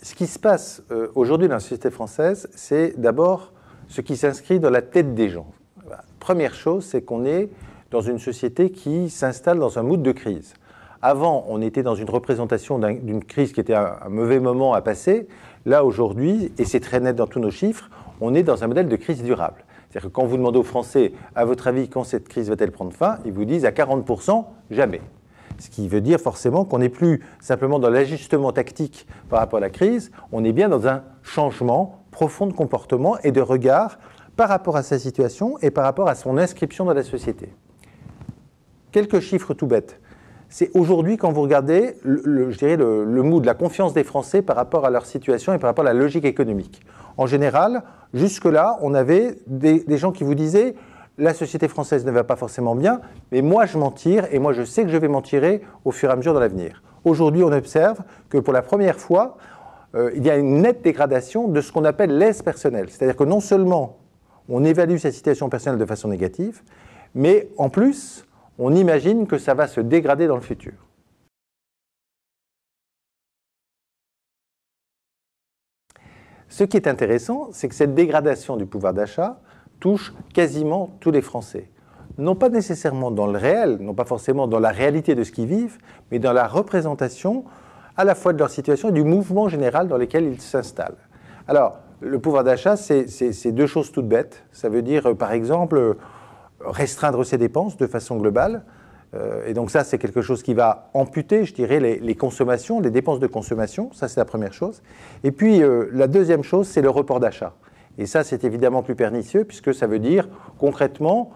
Ce qui se passe aujourd'hui dans la société française, c'est d'abord ce qui s'inscrit dans la tête des gens. Première chose, c'est qu'on est dans une société qui s'installe dans un mood de crise. Avant, on était dans une représentation d'une crise qui était un mauvais moment à passer. Là, aujourd'hui, et c'est très net dans tous nos chiffres, on est dans un modèle de crise durable. C'est-à-dire que quand vous demandez aux Français, à votre avis, quand cette crise va-t-elle prendre fin, ils vous disent à 40%, jamais. Ce qui veut dire forcément qu'on n'est plus simplement dans l'ajustement tactique par rapport à la crise, on est bien dans un changement profond de comportement et de regard par rapport à sa situation et par rapport à son inscription dans la société. Quelques chiffres tout bêtes. C'est aujourd'hui, quand vous regardez, je dirais le mood, la confiance des Français par rapport à leur situation et par rapport à la logique économique. En général, jusque-là, on avait des gens qui vous disaient « la société française ne va pas forcément bien, mais moi je m'en tire et moi je sais que je vais m'en tirer au fur et à mesure dans l'avenir ». Aujourd'hui, on observe que pour la première fois, il y a une nette dégradation de ce qu'on appelle l'aise personnelle. C'est-à-dire que non seulement on évalue sa situation personnelle de façon négative, mais en plus, on imagine que ça va se dégrader dans le futur. Ce qui est intéressant, c'est que cette dégradation du pouvoir d'achat touche quasiment tous les Français. Non pas nécessairement dans le réel, non pas forcément dans la réalité de ce qu'ils vivent, mais dans la représentation à la fois de leur situation et du mouvement général dans lequel ils s'installent. Alors, le pouvoir d'achat, c'est deux choses toutes bêtes. Ça veut dire, par exemple, restreindre ses dépenses de façon globale. Et donc ça, c'est quelque chose qui va amputer, je dirais, les consommations, les dépenses de consommation. Ça, c'est la première chose. Et puis, la deuxième chose, c'est le report d'achat. Et ça, c'est évidemment plus pernicieux, puisque ça veut dire, concrètement,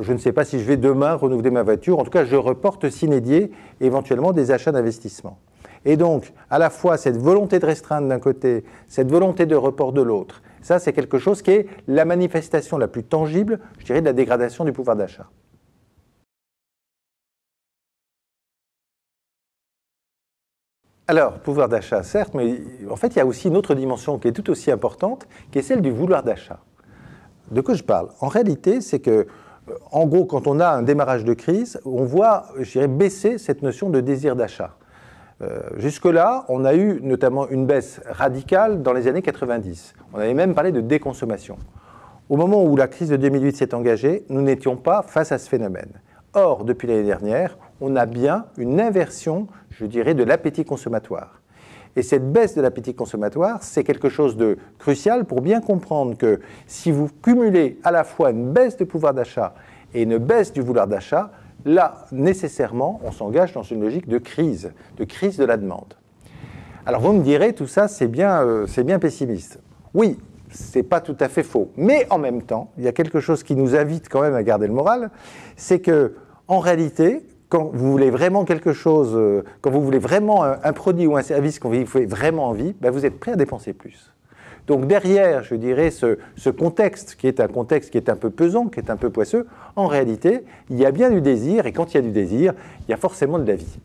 je ne sais pas si je vais demain renouveler ma voiture. En tout cas, je reporte sine die éventuellement des achats d'investissement. Et donc, à la fois, cette volonté de restreindre d'un côté, cette volonté de report de l'autre, ça, c'est quelque chose qui est la manifestation la plus tangible, je dirais, de la dégradation du pouvoir d'achat. Alors, pouvoir d'achat, certes, mais en fait, il y a aussi une autre dimension qui est tout aussi importante, qui est celle du vouloir d'achat. De quoi je parle? En réalité, c'est que, en gros, quand on a un démarrage de crise, on voit, je dirais, baisser cette notion de désir d'achat. Jusque-là, on a eu notamment une baisse radicale dans les années 90. On avait même parlé de déconsommation. Au moment où la crise de 2008 s'est engagée, nous n'étions pas face à ce phénomène. Or, depuis l'année dernière, on a bien une inversion, je dirais, de l'appétit consommatoire. Et cette baisse de l'appétit consommatoire, c'est quelque chose de crucial pour bien comprendre que si vous cumulez à la fois une baisse de pouvoir d'achat et une baisse du vouloir d'achat, là, nécessairement, on s'engage dans une logique de crise de la demande. Alors vous me direz, tout ça, c'est bien pessimiste. Oui, c'est pas tout à fait faux. Mais en même temps, il y a quelque chose qui nous invite quand même à garder le moral, c'est que, en réalité, quand vous voulez vraiment quelque chose, quand vous voulez vraiment un produit ou un service qu'on vous fait vraiment envie, ben vous êtes prêt à dépenser plus. Donc derrière, je dirais, ce contexte qui est un contexte qui est un peu pesant, qui est un peu poisseux, en réalité, il y a bien du désir, et quand il y a du désir, il y a forcément de la vie.